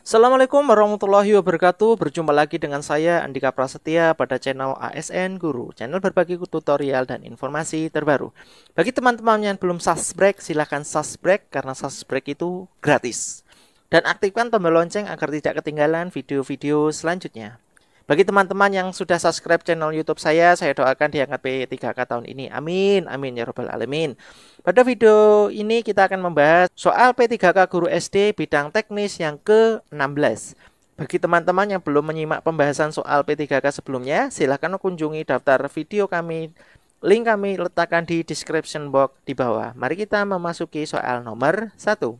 Assalamualaikum warahmatullahi wabarakatuh. Berjumpa lagi dengan saya Andika Prasetya pada channel ASN Guru, channel berbagi tutorial dan informasi terbaru. Bagi teman-teman yang belum subscribe, silahkan subscribe karena subscribe itu gratis. Dan aktifkan tombol lonceng agar tidak ketinggalan video-video selanjutnya. Bagi teman-teman yang sudah subscribe channel YouTube saya doakan diangkat P3K tahun ini. Amin, amin ya robbal alamin. Pada video ini kita akan membahas soal P3K Guru SD bidang teknis yang ke-16. Bagi teman-teman yang belum menyimak pembahasan soal P3K sebelumnya, silahkan kunjungi daftar video kami. Link kami letakkan di description box di bawah. Mari kita memasuki soal nomor 1.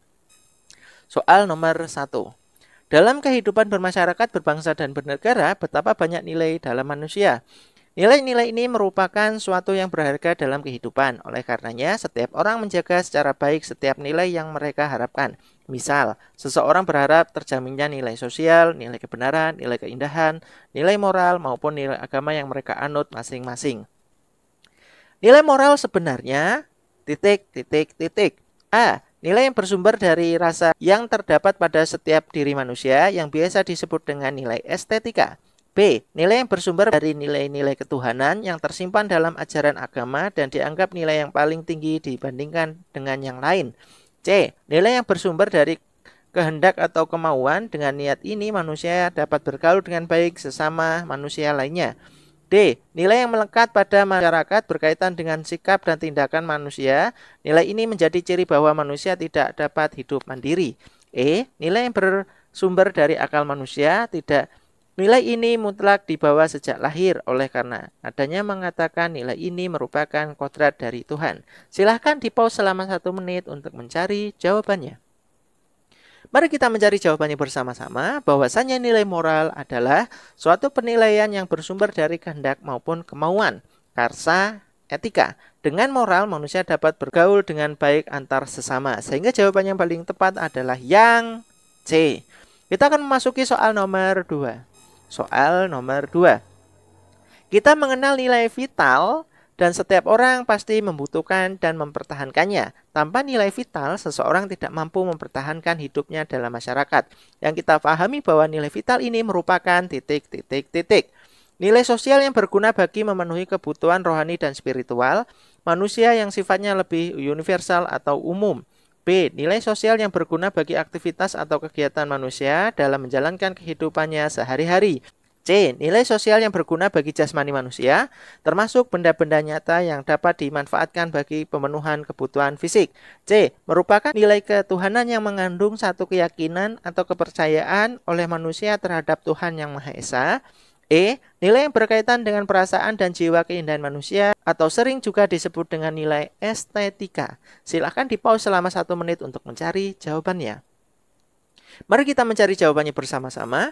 Soal nomor 1. Dalam kehidupan bermasyarakat, berbangsa, dan bernegara, betapa banyak nilai dalam manusia. Nilai-nilai ini merupakan suatu yang berharga dalam kehidupan. Oleh karenanya, setiap orang menjaga secara baik setiap nilai yang mereka harapkan. Misal, seseorang berharap terjaminnya nilai sosial, nilai kebenaran, nilai keindahan, nilai moral, maupun nilai agama yang mereka anut masing-masing. Nilai moral sebenarnya A. Nilai yang bersumber dari rasa yang terdapat pada setiap diri manusia yang biasa disebut dengan nilai estetika. B. Nilai yang bersumber dari nilai-nilai ketuhanan yang tersimpan dalam ajaran agama dan dianggap nilai yang paling tinggi dibandingkan dengan yang lain. C. Nilai yang bersumber dari kehendak atau kemauan. Dengan niat ini manusia dapat bergaul dengan baik sesama manusia lainnya. D. Nilai yang melekat pada masyarakat berkaitan dengan sikap dan tindakan manusia. Nilai ini menjadi ciri bahwa manusia tidak dapat hidup mandiri. E. Nilai yang bersumber dari akal manusia. Nilai ini mutlak dibawa sejak lahir. Oleh karena adanya mengatakan nilai ini merupakan kodrat dari Tuhan. Silahkan di-pause selama 1 menit untuk mencari jawabannya. Mari kita mencari jawabannya bersama-sama. Bahwasanya nilai moral adalah suatu penilaian yang bersumber dari kehendak maupun kemauan. Karsa etika. Dengan moral, manusia dapat bergaul dengan baik antar sesama. Sehingga jawaban yang paling tepat adalah yang C. Kita akan memasuki soal nomor 2. Soal nomor 2. Kita mengenal nilai vital dan setiap orang pasti membutuhkan dan mempertahankannya. Tanpa nilai vital, seseorang tidak mampu mempertahankan hidupnya dalam masyarakat. Yang kita pahami bahwa nilai vital ini merupakan nilai sosial yang berguna bagi memenuhi kebutuhan rohani dan spiritual manusia yang sifatnya lebih universal atau umum. B. Nilai sosial yang berguna bagi aktivitas atau kegiatan manusia dalam menjalankan kehidupannya sehari-hari. C. Nilai sosial yang berguna bagi jasmani manusia, termasuk benda-benda nyata yang dapat dimanfaatkan bagi pemenuhan kebutuhan fisik. C. Merupakan nilai ketuhanan yang mengandung satu keyakinan atau kepercayaan oleh manusia terhadap Tuhan Yang Maha Esa. E. Nilai yang berkaitan dengan perasaan dan jiwa keindahan manusia atau sering juga disebut dengan nilai estetika. Silahkan di-pause selama 1 menit untuk mencari jawabannya. Mari kita mencari jawabannya bersama-sama.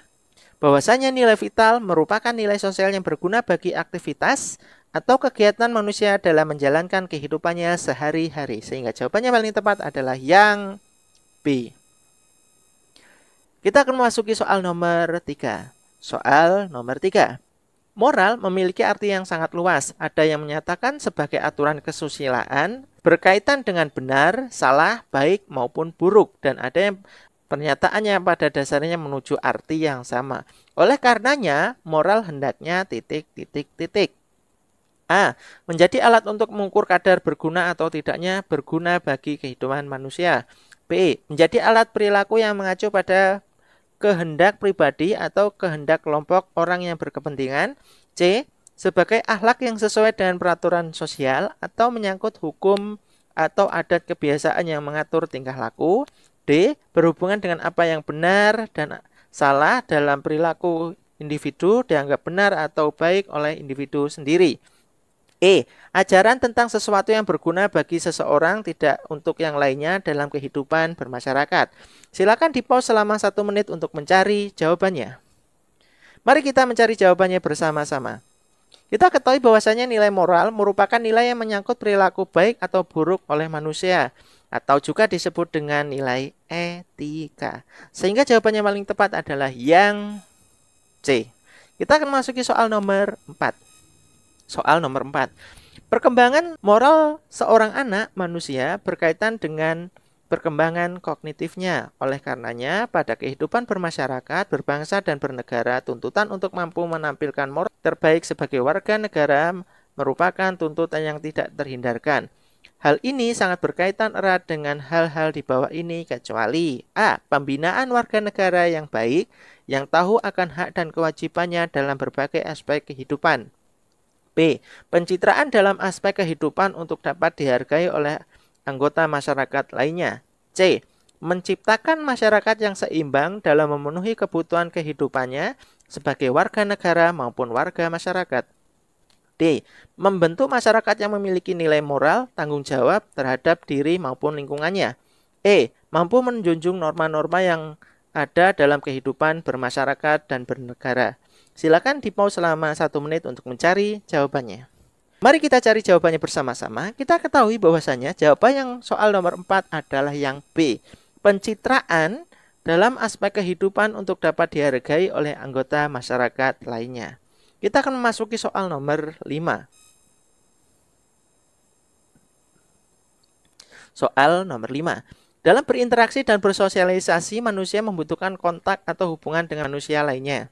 Bahwasanya nilai vital merupakan nilai sosial yang berguna bagi aktivitas atau kegiatan manusia dalam menjalankan kehidupannya sehari-hari. Sehingga jawabannya paling tepat adalah yang B. Kita akan memasuki soal nomor 3. Soal nomor 3. Moral memiliki arti yang sangat luas. Ada yang menyatakan sebagai aturan kesusilaan berkaitan dengan benar, salah, baik maupun buruk. Dan ada yang pernyataannya pada dasarnya menuju arti yang sama. Oleh karenanya, moral hendaknya A. Menjadi alat untuk mengukur kadar berguna atau tidaknya berguna bagi kehidupan manusia. B. Menjadi alat perilaku yang mengacu pada kehendak pribadi atau kehendak kelompok orang yang berkepentingan. C. Sebagai akhlak yang sesuai dengan peraturan sosial atau menyangkut hukum atau adat kebiasaan yang mengatur tingkah laku. D. Berhubungan dengan apa yang benar dan salah dalam perilaku individu dianggap benar atau baik oleh individu sendiri. E. Ajaran tentang sesuatu yang berguna bagi seseorang tidak untuk yang lainnya dalam kehidupan bermasyarakat. Silakan di-pause selama 1 menit untuk mencari jawabannya. Mari kita mencari jawabannya bersama-sama. Kita ketahui bahwasanya nilai moral merupakan nilai yang menyangkut perilaku baik atau buruk oleh manusia, atau juga disebut dengan nilai etika. Sehingga jawabannya paling tepat adalah yang C. Kita akan masuki soal nomor 4. Soal nomor 4. Perkembangan moral seorang anak manusia berkaitan dengan perkembangan kognitifnya. Oleh karenanya, pada kehidupan bermasyarakat, berbangsa, dan bernegara, tuntutan untuk mampu menampilkan moral terbaik sebagai warga negara merupakan tuntutan yang tidak terhindarkan. Hal ini sangat berkaitan erat dengan hal-hal di bawah ini kecuali A. Pembinaan warga negara yang baik, yang tahu akan hak dan kewajibannya dalam berbagai aspek kehidupan. B. Pencitraan dalam aspek kehidupan untuk dapat dihargai oleh anggota masyarakat lainnya. C. Menciptakan masyarakat yang seimbang dalam memenuhi kebutuhan kehidupannya sebagai warga negara maupun warga masyarakat. D. Membentuk masyarakat yang memiliki nilai moral, tanggung jawab terhadap diri maupun lingkungannya. E. Mampu menjunjung norma-norma yang ada dalam kehidupan bermasyarakat dan bernegara. Silakan di-pause selama 1 menit untuk mencari jawabannya. Mari kita cari jawabannya bersama-sama. Kita ketahui bahwasanya jawaban yang soal nomor 4 adalah yang B. Pencitraan dalam aspek kehidupan untuk dapat dihargai oleh anggota masyarakat lainnya. Kita akan memasuki soal nomor 5. Soal nomor 5. Dalam berinteraksi dan bersosialisasi, manusia membutuhkan kontak atau hubungan dengan manusia lainnya.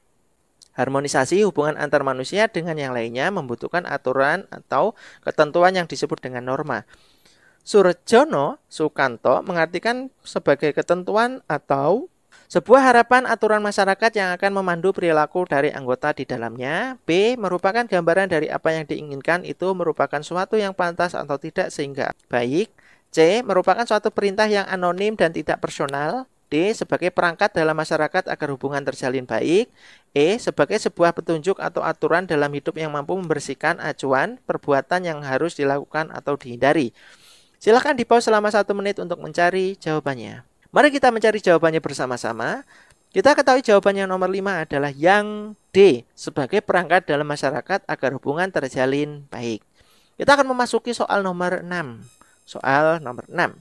Harmonisasi hubungan antar manusia dengan yang lainnya membutuhkan aturan atau ketentuan yang disebut dengan norma. Surjono Sukanto mengartikan sebagai ketentuan atau sebuah harapan aturan masyarakat yang akan memandu perilaku dari anggota di dalamnya. B. Merupakan gambaran dari apa yang diinginkan itu merupakan suatu yang pantas atau tidak sehingga baik. C. Merupakan suatu perintah yang anonim dan tidak personal. D. Sebagai perangkat dalam masyarakat agar hubungan terjalin baik. E. Sebagai sebuah petunjuk atau aturan dalam hidup yang mampu membersihkan acuan perbuatan yang harus dilakukan atau dihindari. Silakan di-pause selama 1 menit untuk mencari jawabannya. Mari kita mencari jawabannya bersama-sama. Kita ketahui jawaban yang nomor 5 adalah yang D. Sebagai perangkat dalam masyarakat agar hubungan terjalin baik. Kita akan memasuki soal nomor 6. Soal nomor 6.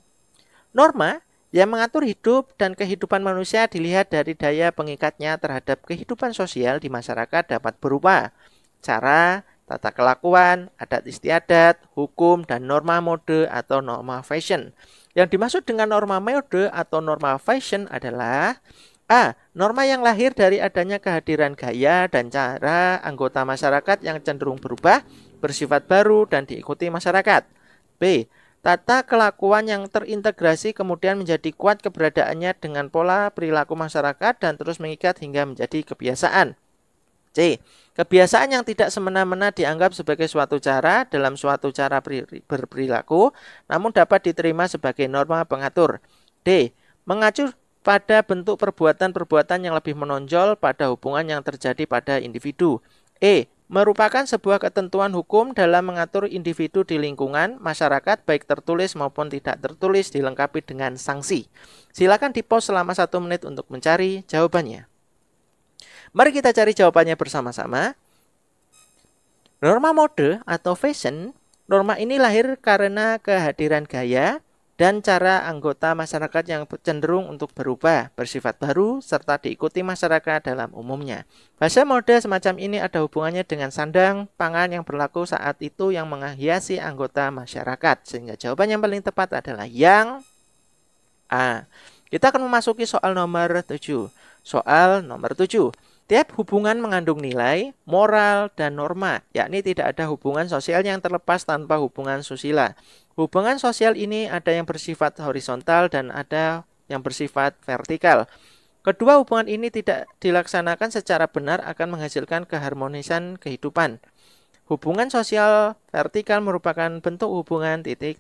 Norma yang mengatur hidup dan kehidupan manusia dilihat dari daya pengikatnya terhadap kehidupan sosial di masyarakat dapat berupa cara, tata kelakuan, adat istiadat, hukum, dan norma mode atau norma fashion. Yang dimaksud dengan norma mode atau norma fashion adalah A. Norma yang lahir dari adanya kehadiran gaya dan cara anggota masyarakat yang cenderung berubah, bersifat baru, dan diikuti masyarakat. B. Tata kelakuan yang terintegrasi kemudian menjadi kuat keberadaannya dengan pola perilaku masyarakat dan terus mengikat hingga menjadi kebiasaan. C. Kebiasaan yang tidak semena-mena dianggap sebagai suatu cara dalam suatu cara berperilaku, namun dapat diterima sebagai norma pengatur. D. Mengacu pada bentuk perbuatan-perbuatan yang lebih menonjol pada hubungan yang terjadi pada individu. E. Merupakan sebuah ketentuan hukum dalam mengatur individu di lingkungan masyarakat baik tertulis maupun tidak tertulis dilengkapi dengan sanksi. Silakan di-pause selama 1 menit untuk mencari jawabannya. Mari kita cari jawabannya bersama-sama. Norma mode atau fashion, norma ini lahir karena kehadiran gaya dan cara anggota masyarakat yang cenderung untuk berubah, bersifat baru, serta diikuti masyarakat dalam umumnya. Bahasa mode semacam ini ada hubungannya dengan sandang, pangan yang berlaku saat itu yang menghiasi anggota masyarakat. Sehingga jawaban yang paling tepat adalah yang A. Kita akan memasuki soal nomor 7. Soal nomor 7. Tiap hubungan mengandung nilai, moral, dan norma, yakni tidak ada hubungan sosial yang terlepas tanpa hubungan susila. Hubungan sosial ini ada yang bersifat horizontal dan ada yang bersifat vertikal. Kedua hubungan ini tidak dilaksanakan secara benar akan menghasilkan keharmonisan kehidupan. Hubungan sosial vertikal merupakan bentuk hubungan titik.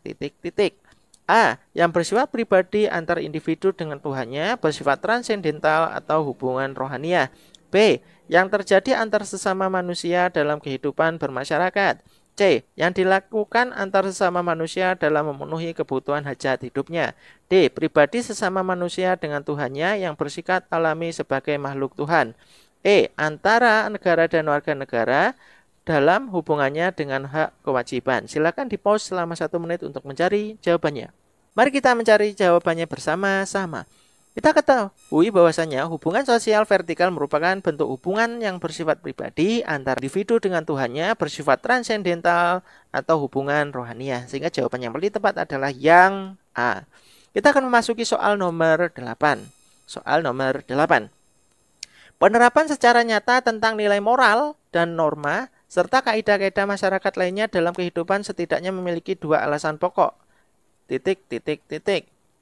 A. Yang bersifat pribadi antar individu dengan Tuhannya, bersifat transendental atau hubungan rohaniah. B. Yang terjadi antar sesama manusia dalam kehidupan bermasyarakat. C. Yang dilakukan antar sesama manusia dalam memenuhi kebutuhan hajat hidupnya. D. Pribadi sesama manusia dengan Tuhannya yang bersikap alami sebagai makhluk Tuhan. E. Antara negara dan warga negara dalam hubungannya dengan hak kewajiban. Silakan di-pause selama 1 menit untuk mencari jawabannya. Mari kita mencari jawabannya bersama-sama. Kita ketahui bahwasanya hubungan sosial vertikal merupakan bentuk hubungan yang bersifat pribadi antara individu dengan Tuhannya, bersifat transendental atau hubungan rohaniah. Sehingga jawaban yang paling tepat adalah yang A. Kita akan memasuki soal nomor 8. Soal nomor 8. Penerapan secara nyata tentang nilai moral dan norma serta kaidah-kaidah masyarakat lainnya dalam kehidupan setidaknya memiliki dua alasan pokok.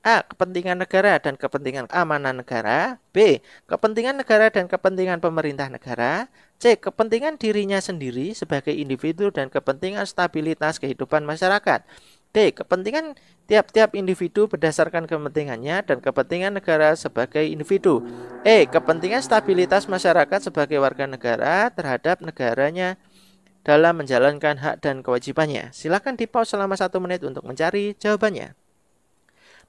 A. Kepentingan negara dan kepentingan keamanan negara. B. Kepentingan negara dan kepentingan pemerintah negara. C. Kepentingan dirinya sendiri sebagai individu dan kepentingan stabilitas kehidupan masyarakat. D. Kepentingan tiap-tiap individu berdasarkan kepentingannya dan kepentingan negara sebagai individu. E. Kepentingan stabilitas masyarakat sebagai warga negara terhadap negaranya dalam menjalankan hak dan kewajibannya. Silakan di-pause selama 1 menit untuk mencari jawabannya.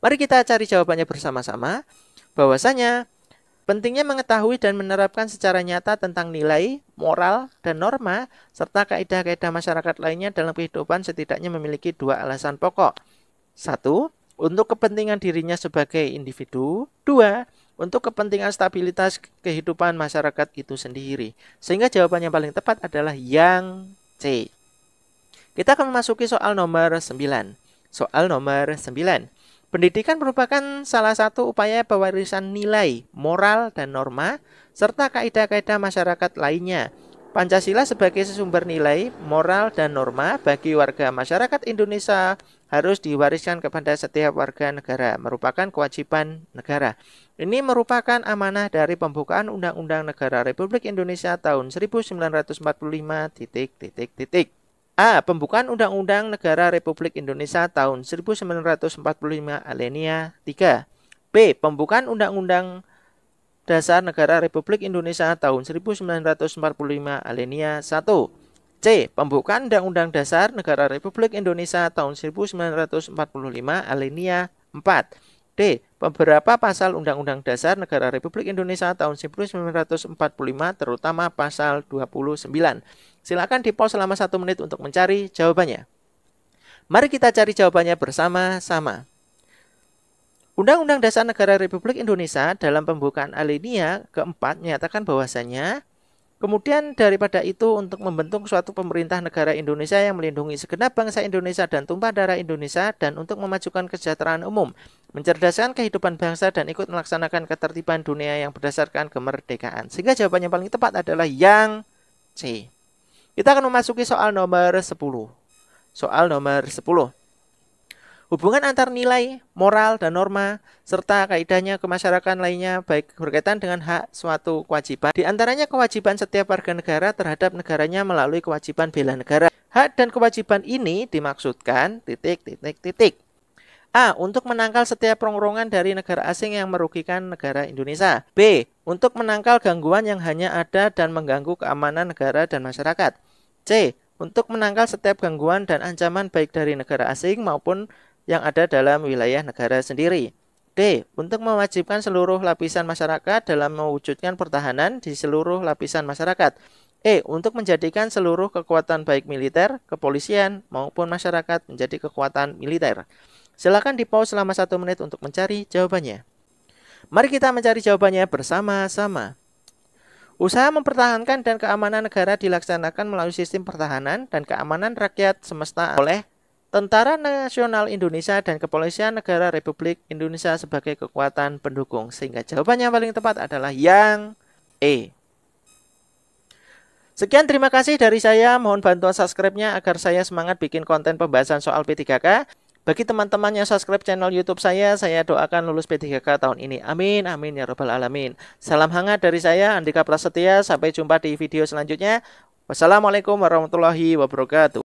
Mari kita cari jawabannya bersama-sama. Bahwasanya pentingnya mengetahui dan menerapkan secara nyata tentang nilai, moral, dan norma, serta kaidah-kaidah masyarakat lainnya dalam kehidupan setidaknya memiliki dua alasan pokok. 1. Untuk kepentingan dirinya sebagai individu. 2. Untuk kepentingan stabilitas kehidupan masyarakat itu sendiri. Sehingga jawaban yang paling tepat adalah yang C. Kita akan memasuki soal nomor 9. Soal nomor 9. Pendidikan merupakan salah satu upaya pewarisan nilai, moral, dan norma, serta kaidah-kaidah masyarakat lainnya. Pancasila sebagai sumber nilai, moral, dan norma bagi warga masyarakat Indonesia harus diwariskan kepada setiap warga negara, merupakan kewajiban negara. Ini merupakan amanah dari pembukaan Undang-Undang Negara Republik Indonesia tahun 1945. A. Pembukaan Undang-Undang Negara Republik Indonesia tahun 1945 alinea 3. B. Pembukaan Undang-Undang Dasar Negara Republik Indonesia tahun 1945 alinea 1. C. Pembukaan Undang-Undang Dasar Negara Republik Indonesia tahun 1945 alinea 4. D. Beberapa pasal Undang-Undang Dasar Negara Republik Indonesia tahun 1945 terutama pasal 29. Silakan di-pause selama 1 menit untuk mencari jawabannya. Mari kita cari jawabannya bersama-sama. Undang-Undang Dasar Negara Republik Indonesia dalam pembukaan alinea keempat menyatakan bahwasanya kemudian daripada itu untuk membentuk suatu pemerintah negara Indonesia yang melindungi segenap bangsa Indonesia dan tumpah darah Indonesia dan untuk memajukan kesejahteraan umum, mencerdaskan kehidupan bangsa dan ikut melaksanakan ketertiban dunia yang berdasarkan kemerdekaan. Sehingga jawaban yang paling tepat adalah yang C. Kita akan memasuki soal nomor 10. Soal nomor 10. Hubungan antar nilai, moral, dan norma, serta kaidahnya kemasyarakatan lainnya baik berkaitan dengan hak suatu kewajiban. Di antaranya kewajiban setiap warga negara terhadap negaranya melalui kewajiban bela negara. Hak dan kewajiban ini dimaksudkan A. Untuk menangkal setiap rongrongan dari negara asing yang merugikan negara Indonesia. B. Untuk menangkal gangguan yang hanya ada dan mengganggu keamanan negara dan masyarakat. C. Untuk menangkal setiap gangguan dan ancaman baik dari negara asing maupun yang ada dalam wilayah negara sendiri. D. Untuk mewajibkan seluruh lapisan masyarakat dalam mewujudkan pertahanan di seluruh lapisan masyarakat. E. Untuk menjadikan seluruh kekuatan baik militer, kepolisian maupun masyarakat menjadi kekuatan militer. Silakan di-pause selama 1 menit untuk mencari jawabannya. Mari kita mencari jawabannya bersama-sama. Usaha mempertahankan dan keamanan negara dilaksanakan melalui sistem pertahanan dan keamanan rakyat semesta oleh Tentara Nasional Indonesia dan Kepolisian Negara Republik Indonesia sebagai kekuatan pendukung. Sehingga jawabannya paling tepat adalah yang E. Sekian, terima kasih dari saya. Mohon bantuan subscribe-nya agar saya semangat bikin konten pembahasan soal P3K. Bagi teman-teman yang subscribe channel YouTube saya doakan lulus P3K tahun ini. Amin, amin ya rabbal alamin. Salam hangat dari saya, Andika Prasetya. Sampai jumpa di video selanjutnya. Wassalamualaikum warahmatullahi wabarakatuh.